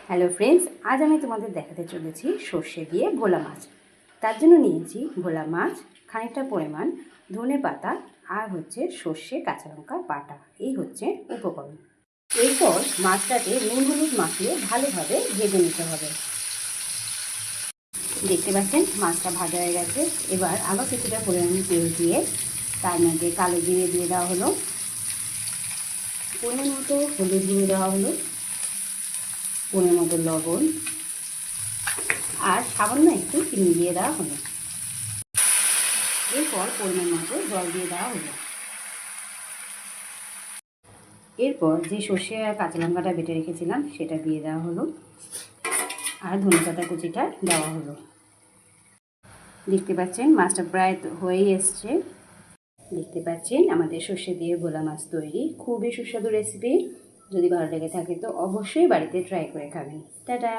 Hello friends, আজ আমি তোমাদের দেখাতে চলেছি সর্ষে দিয়ে ভোলা মাছ। তার জন্য নিয়েছি ভোলা মাছ, খানিকটা পরিমাণ ধনে পাতা আর হচ্ছে সর্ষে, কাঁচা লঙ্কা বাটা। এই হচ্ছে উপকরণ। এরপর মাছটাকে নুন হলুদ মাখিয়ে ভালোভাবে ভেজে নিতে হবে। দেখতে পাচ্ছেন মাছটা ভাজা হয়ে গেছে। এবার আরও কিছুটা পরিমাণ তেল দিয়ে তার মধ্যে কালো জিরে দিয়ে দেওয়া হলো, পরিমাণ মতো হলুদ গুঁড়ো দেওয়া হলো, পরিমাণ মতো লবণ আর সামান্য একটু চিনি দিয়ে দেওয়া হলো। এরপর পরিমাণ মতো জল দিয়ে দেওয়া হলো। এরপর যে সর্ষে আর কাঁচা লঙ্কাটা বেটে রেখেছিলাম সেটা দিয়ে দেওয়া হলো আর ধনেপাতা কুচিটা দেওয়া হলো। দেখতে পাচ্ছেন মাছটা প্রায় হয়েই এসছে। দেখতে পাচ্ছেন আমাদের সর্ষে দিয়ে ভোলা মাছ তৈরি। খুবই সুস্বাদু রেসিপি। যদি ভালো লেগে থাকে তো অবশ্যই বাড়িতে ট্রাই করে খাবেন। টাটা।